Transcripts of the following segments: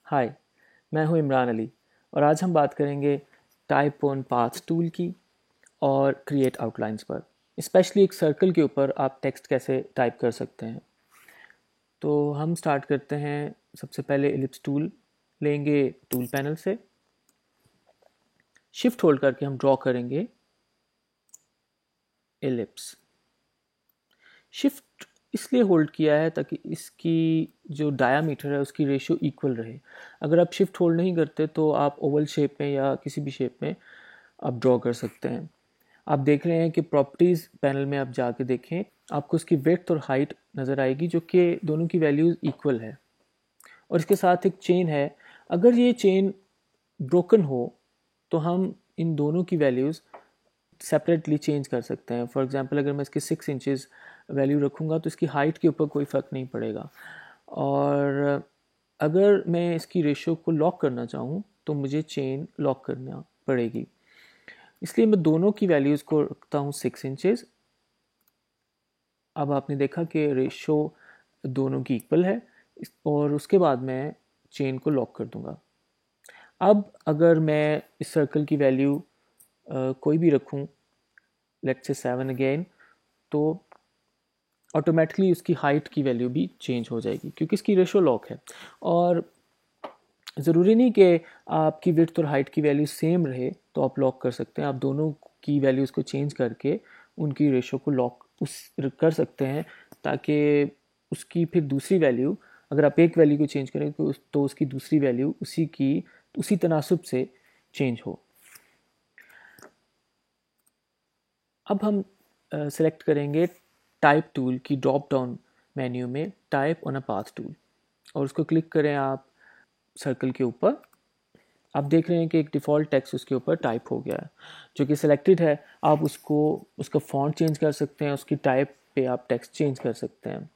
हाय, मैं हूं इमरान अली और आज हम बात करेंगे टाइप ऑन पाथ टूल की और क्रिएट आउटलाइंस पर। स्पेशली एक सर्कल के ऊपर आप टेक्स्ट कैसे टाइप कर सकते हैं। तो हम स्टार्ट करते हैं। सबसे पहले एलिप्स टूल लेंगे टूल पैनल से, शिफ्ट होल्ड करके हम ड्रॉ करेंगे एलिप्स। शिफ्ट इसलिए होल्ड किया है ताकि इसकी जो डायामीटर है उसकी रेशियो इक्वल रहे। अगर आप शिफ्ट होल्ड नहीं करते तो आप ओवल शेप में या किसी भी शेप में आप ड्रॉ कर सकते हैं। आप देख रहे हैं कि प्रॉपर्टीज़ पैनल में आप जाके देखें, आपको उसकी विड्थ और हाइट नज़र आएगी जो कि दोनों की वैल्यूज़ इक्वल है। और इसके साथ एक चेन है। अगर ये चेन ब्रोकन हो तो हम इन दोनों की वैल्यूज़ सेपरेटली चेंज कर सकते हैं। फॉर एग्जांपल अगर मैं इसकी 6 इंचज़ वैल्यू रखूँगा तो इसकी हाइट के ऊपर कोई फ़र्क नहीं पड़ेगा। और अगर मैं इसकी रेशियो को लॉक करना चाहूँ तो मुझे चेन लॉक करना पड़ेगी। इसलिए मैं दोनों की वैल्यूज़ को रखता हूँ 6 इंचज़। अब आपने देखा कि रेशो दोनों की इक्वल है और उसके बाद मैं चेन को लॉक कर दूंगा। अब अगर मैं इस सर्कल की वैल्यू कोई भी रखूं, लेट्स से 7 अगेन, तो ऑटोमेटिकली उसकी हाइट की वैल्यू भी चेंज हो जाएगी क्योंकि इसकी रेशो लॉक है। और ज़रूरी नहीं कि आपकी विड्थ और हाइट की वैल्यू सेम रहे तो आप लॉक कर सकते हैं। आप दोनों की वैल्यूज़ को चेंज करके उनकी रेशो को लॉक कर सकते हैं ताकि उसकी फिर दूसरी वैल्यू, अगर आप एक वैल्यू को चेंज करें तो उसकी दूसरी वैल्यू उसी तनासुब से चेंज हो। अब हम सेलेक्ट करेंगे टाइप टूल की ड्रॉप डाउन मेन्यू में type on a path tool और उसको क्लिक करें आप सर्कल के ऊपर। आप देख रहे हैं कि एक डिफ़ॉल्ट टेक्स्ट उसके ऊपर टाइप हो गया है जो कि सिलेक्टेड है। आप उसका फॉन्ट चेंज कर सकते हैं, उसकी टाइप पे आप टेक्स्ट चेंज कर सकते हैं।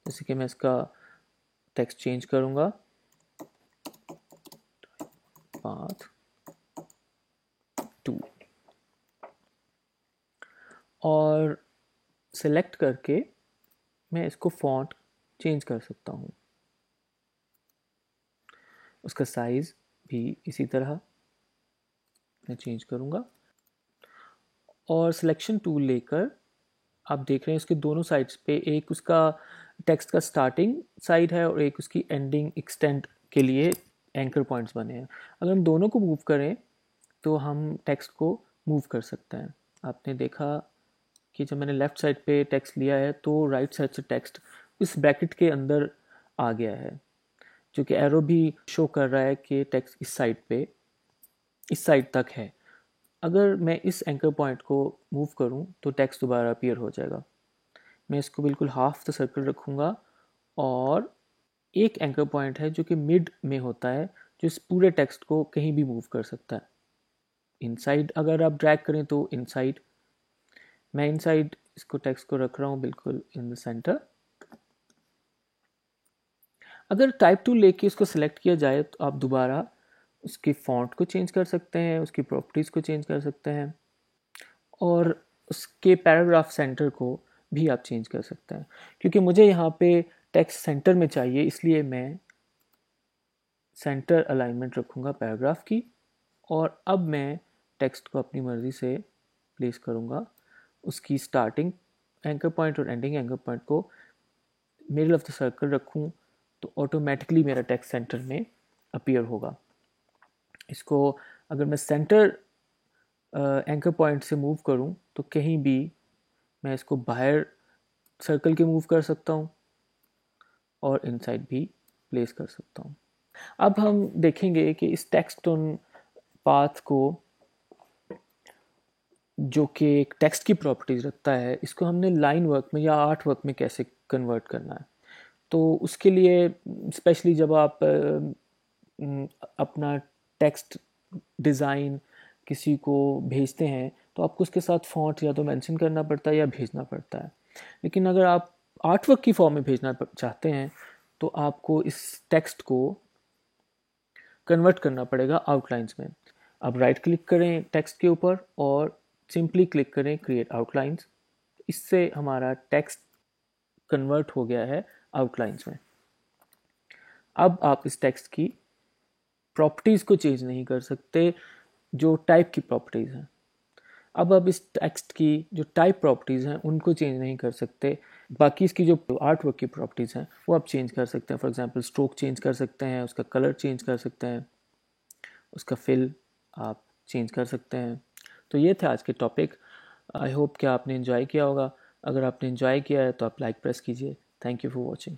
जैसे कि मैं इसका टेक्स्ट चेंज करूँगा, पाथ टू, और सेलेक्ट करके मैं इसको फॉन्ट चेंज कर सकता हूँ। उसका साइज़ भी इसी तरह मैं चेंज करूँगा और सिलेक्शन टूल लेकर आप देख रहे हैं उसके दोनों साइड्स पे एक उसका टेक्स्ट का स्टार्टिंग साइड है और एक उसकी एंडिंग एक्सटेंड के लिए एंकर पॉइंट्स बने हैं। अगर हम दोनों को मूव करें तो हम टेक्स्ट को मूव कर सकते हैं। आपने देखा कि जब मैंने लेफ़्ट साइड पे टेक्स्ट लिया है तो राइट साइड से टेक्स्ट इस ब्रैकेट के अंदर आ गया है, जो कि एरो भी शो कर रहा है कि टेक्स्ट इस साइड तक है। अगर मैं इस एंकर पॉइंट को मूव करूं तो टेक्स्ट दोबारा अपीयर हो जाएगा। मैं इसको बिल्कुल हाफ द सर्कल रखूँगा और एक एंकर पॉइंट है जो कि मिड में होता है, जो इस पूरे टेक्स्ट को कहीं भी मूव कर सकता है। इनसाइड अगर आप ड्रैग करें तो इनसाइड, मैं इनसाइड इसको टेक्स्ट को रख रहा हूँ बिल्कुल इन द सेंटर। अगर टाइप टूल लेके इसको सेलेक्ट किया जाए तो आप दोबारा उसकी फॉन्ट को चेंज कर सकते हैं, उसकी प्रॉपर्टीज़ को चेंज कर सकते हैं और उसके पैराग्राफ सेंटर को भी आप चेंज कर सकते हैं। क्योंकि मुझे यहाँ पे टेक्स्ट सेंटर में चाहिए इसलिए मैं सेंटर अलाइनमेंट रखूँगा पैराग्राफ की और अब मैं टेक्स्ट को अपनी मर्ज़ी से प्लेस करूँगा। उसकी स्टार्टिंग एंकर पॉइंट और एंडिंग एंकर पॉइंट को मिडिल ऑफ द सर्कल रखूँ तो ऑटोमेटिकली मेरा टेक्स्ट सेंटर में अपीयर होगा। इसको अगर मैं सेंटर एंकर पॉइंट से मूव करूं तो कहीं भी मैं इसको बाहर सर्कल के मूव कर सकता हूं और इनसाइड भी प्लेस कर सकता हूं। अब हम देखेंगे कि इस टेक्स्ट ऑन पाथ को, जो कि एक टेक्स्ट की प्रॉपर्टीज रखता है, इसको हमने लाइन वर्क में या आर्ट वर्क में कैसे कन्वर्ट करना है। तो उसके लिए स्पेशली जब आप अपना टेक्स्ट डिज़ाइन किसी को भेजते हैं तो आपको उसके साथ फॉन्ट या तो मेंशन करना पड़ता है या भेजना पड़ता है। लेकिन अगर आप आर्ट वर्क की फॉर्म में भेजना चाहते हैं तो आपको इस टेक्स्ट को कन्वर्ट करना पड़ेगा आउटलाइंस में। अब राइट क्लिक करें टेक्स्ट के ऊपर और सिंपली क्लिक करें क्रिएट आउटलाइंस। इससे हमारा टेक्स्ट कन्वर्ट हो गया है आउटलाइंस में। अब आप इस टेक्स्ट की प्रॉपर्टीज़ को चेंज नहीं कर सकते, जो टाइप की प्रॉपर्टीज़ हैं। अब आप इस टेक्स्ट की जो टाइप प्रॉपर्टीज़ हैं उनको चेंज नहीं कर सकते, बाकी इसकी जो आर्ट वर्क की प्रॉपर्टीज़ हैं वो आप चेंज कर सकते हैं। फॉर एग्जांपल स्ट्रोक चेंज कर सकते हैं, उसका कलर चेंज कर सकते हैं, उसका फिल आप चेंज कर सकते हैं। तो ये थे आज के टॉपिक। आई होप कि आपने इन्जॉय किया होगा। अगर आपने इन्जॉय किया है तो आप लाइक प्रेस कीजिए। Thank you for watching.